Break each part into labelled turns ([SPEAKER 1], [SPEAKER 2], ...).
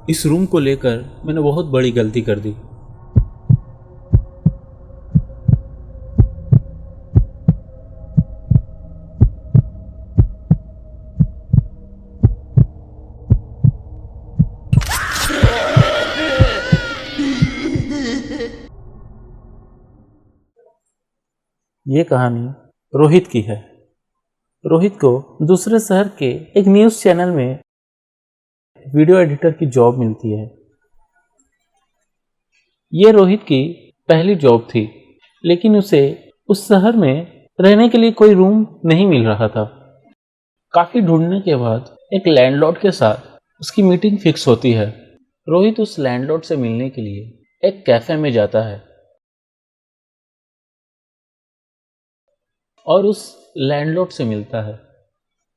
[SPEAKER 1] इस रूम को लेकर मैंने बहुत बड़ी गलती कर दी। ये कहानी रोहित की है। रोहित को दूसरे शहर के एक न्यूज़ चैनल में वीडियो एडिटर की जॉब मिलती है। ये रोहित की पहली जॉब थी, लेकिन उसे उस शहर में रहने के लिए कोई रूम नहीं मिल रहा था। काफी ढूंढने के बाद एक लैंडलॉर्ड के साथ उसकी मीटिंग फिक्स होती है। रोहित उस लैंडलॉर्ड से मिलने के लिए एक कैफे में जाता है और उस लैंडलॉर्ड से मिलता है।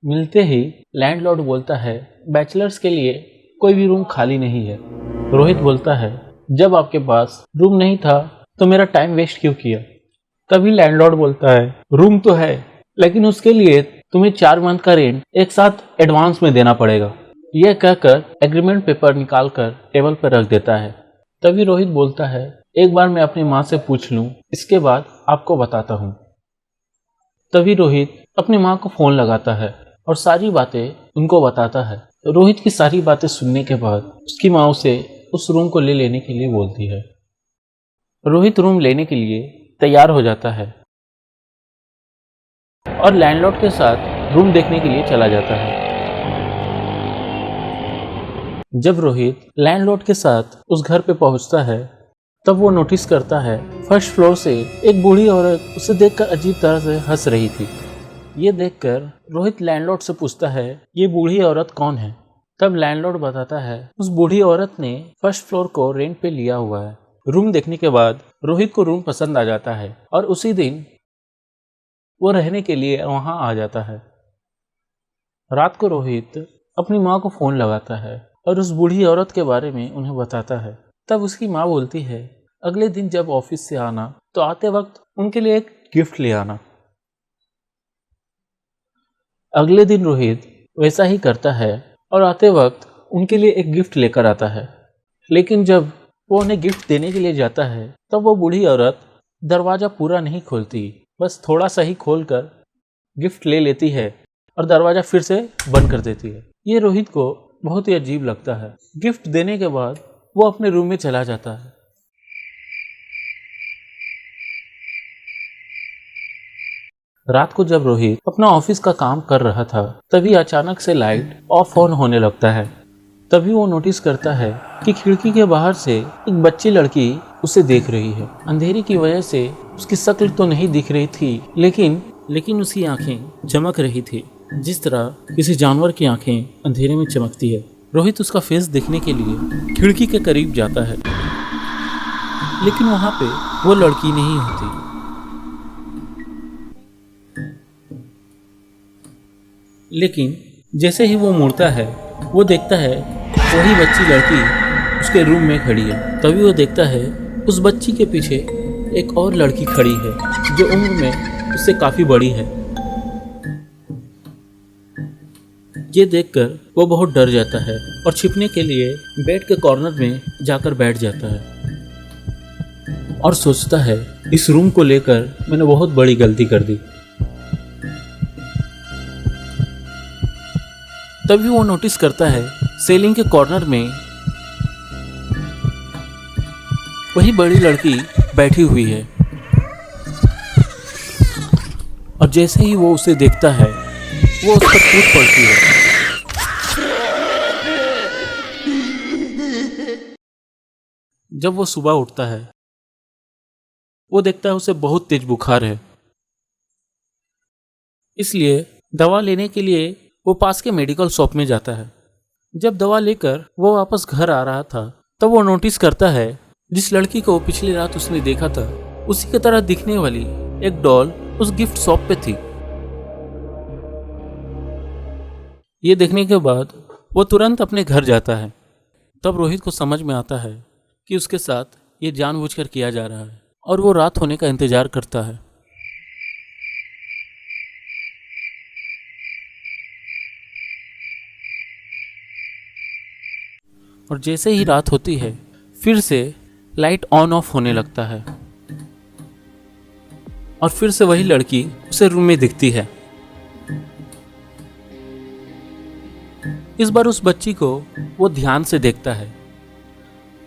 [SPEAKER 1] मिलते ही लैंडलॉर्ड बोलता है, बैचलर्स के लिए कोई भी रूम खाली नहीं है। रोहित बोलता है, जब आपके पास रूम नहीं था तो मेरा टाइम वेस्ट क्यों किया। तभी लैंडलॉर्ड बोलता है, रूम तो है, लेकिन उसके लिए तुम्हें 4 मंथ का रेंट एक साथ एडवांस में देना पड़ेगा। यह कहकर एग्रीमेंट पेपर निकाल कर टेबल पर रख देता है। तभी रोहित बोलता है, एक बार मैं अपनी माँ से पूछ लूँ, इसके बाद आपको बताता हूँ। तभी रोहित अपनी माँ को फोन लगाता है और सारी बातें उनको बताता है। रोहित की सारी बातें सुनने के बाद उसकी माँ उसे उस रूम को ले लेने के लिए बोलती है। रोहित रूम लेने के लिए तैयार हो जाता है और लैंडलॉर्ड के साथ रूम देखने के लिए चला जाता है। जब रोहित लैंडलॉर्ड के साथ उस घर पे पहुंचता है, तब वो नोटिस करता है फर्स्ट फ्लोर से एक बूढ़ी औरत उसे देखकर अजीब तरह से हंस रही थी। ये देखकर रोहित लैंडलॉर्ड से पूछता है, ये बूढ़ी औरत कौन है। तब लैंडलॉर्ड बताता है, उस बूढ़ी औरत ने फर्स्ट फ्लोर को रेंट पे लिया हुआ है। रूम देखने के बाद रोहित को रूम पसंद आ जाता है और उसी दिन वो रहने के लिए वहां आ जाता है। रात को रोहित अपनी माँ को फोन लगाता है और उस बूढ़ी औरत के बारे में उन्हें बताता है। तब उसकी माँ बोलती है, अगले दिन जब ऑफिस से आना तो आते वक्त उनके लिए एक गिफ्ट ले आना। अगले दिन रोहित वैसा ही करता है और आते वक्त उनके लिए एक गिफ्ट लेकर आता है। लेकिन जब वो उन्हें गिफ्ट देने के लिए जाता है, तब वो बूढ़ी औरत दरवाज़ा पूरा नहीं खोलती, बस थोड़ा सा ही खोलकर गिफ्ट ले लेती है और दरवाज़ा फिर से बंद कर देती है। ये रोहित को बहुत ही अजीब लगता है। गिफ्ट देने के बाद वो अपने रूम में चला जाता है। रात को जब रोहित अपना ऑफिस का काम कर रहा था, तभी अचानक से लाइट ऑफ ऑन होने लगता है। तभी वो नोटिस करता है कि खिड़की के बाहर से एक बच्ची लड़की उसे देख रही है। अंधेरे की वजह से उसकी शक्ल तो नहीं दिख रही थी, लेकिन उसकी आंखें चमक रही थी, जिस तरह किसी जानवर की आंखें अंधेरे में चमकती है। रोहित उसका फेस देखने के लिए खिड़की के करीब जाता है, लेकिन वहां पे वो लड़की नहीं होती। लेकिन जैसे ही वो मुड़ता है, वो देखता है वही बच्ची लड़की उसके रूम में खड़ी है। तभी वो देखता है उस बच्ची के पीछे एक और लड़की खड़ी है, जो उम्र में उससे काफ़ी बड़ी है। ये देखकर वो बहुत डर जाता है और छिपने के लिए बेड के कॉर्नर में जाकर बैठ जाता है और सोचता है, इस रूम को लेकर मैंने बहुत बड़ी गलती कर दी। तभी वो नोटिस करता है सेलिंग के कॉर्नर में वही बड़ी लड़की बैठी हुई है और जैसे ही वो उसे देखता है, वो उस पर कूद पड़ती है। जब वो सुबह उठता है, वो देखता है उसे बहुत तेज बुखार है, इसलिए दवा लेने के लिए वो पास के मेडिकल शॉप में जाता है। जब दवा लेकर वो वापस घर आ रहा था, तब वो नोटिस करता है जिस लड़की को पिछली रात उसने देखा था, उसी की तरह दिखने वाली एक डॉल उस गिफ्ट शॉप पे थी। ये देखने के बाद वो तुरंत अपने घर जाता है। तब रोहित को समझ में आता है कि उसके साथ ये जानबूझकर किया जा रहा है और वो रात होने का इंतजार करता है। और जैसे ही रात होती है फिर से लाइट ऑन ऑफ होने लगता है और फिर से वही लड़की उसे रूम में दिखती है। इस बार उस बच्ची को वो ध्यान से देखता है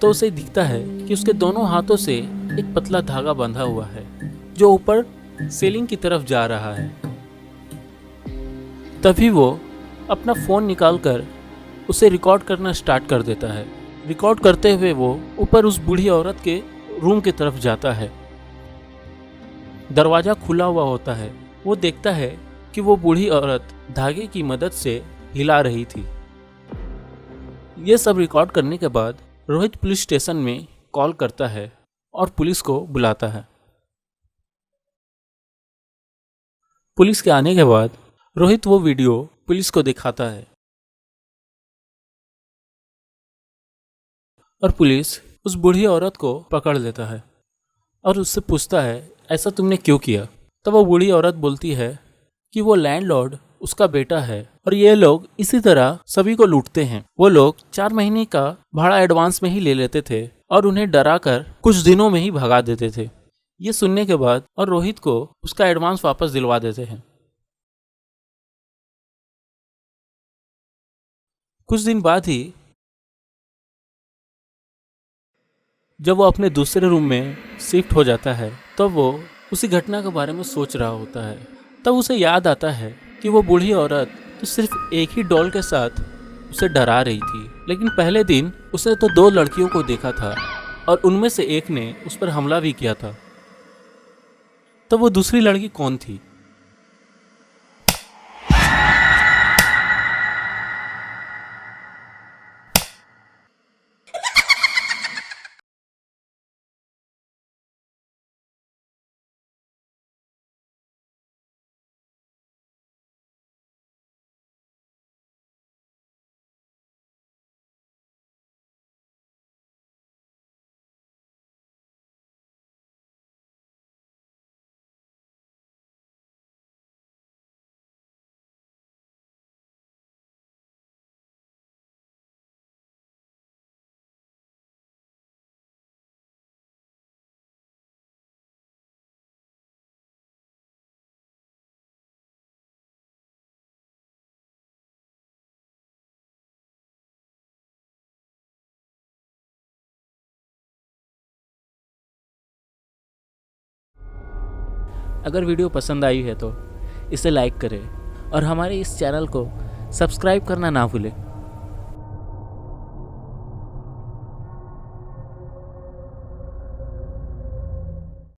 [SPEAKER 1] तो उसे दिखता है कि उसके दोनों हाथों से एक पतला धागा बंधा हुआ है जो ऊपर सीलिंग की तरफ जा रहा है। तभी वो अपना फोन निकालकर उसे रिकॉर्ड करना स्टार्ट कर देता है। रिकॉर्ड करते हुए वो ऊपर उस बूढ़ी औरत के रूम की तरफ जाता है। दरवाजा खुला हुआ होता है। वो देखता है कि वो बूढ़ी औरत धागे की मदद से हिला रही थी। ये सब रिकॉर्ड करने के बाद रोहित पुलिस स्टेशन में कॉल करता है और पुलिस को बुलाता है। पुलिस के आने के बाद रोहित वो वीडियो पुलिस को दिखाता है और पुलिस उस बूढ़ी औरत को पकड़ लेता है और उससे पूछता है ऐसा तुमने क्यों किया। तब वो बूढ़ी औरत बोलती है कि वो लैंडलॉर्ड उसका बेटा है और ये लोग इसी तरह सभी को लूटते हैं। वो लोग 4 महीने का भाड़ा एडवांस में ही ले लेते थे और उन्हें डराकर कुछ दिनों में ही भगा देते थे। ये सुनने के बाद और रोहित को उसका एडवांस वापस दिलवा देते हैं। कुछ दिन बाद ही जब वो अपने दूसरे रूम में शिफ्ट हो जाता है तब वो उसी घटना के बारे में सोच रहा होता है। तब उसे याद आता है कि वो बूढ़ी औरत तो सिर्फ एक ही डॉल के साथ उसे डरा रही थी, लेकिन पहले दिन उसने तो 2 लड़कियों को देखा था और उनमें से एक ने उस पर हमला भी किया था। तो वो दूसरी लड़की कौन थी? अगर वीडियो पसंद आई है तो इसे लाइक करें और हमारे इस चैनल को सब्सक्राइब करना ना भूलें।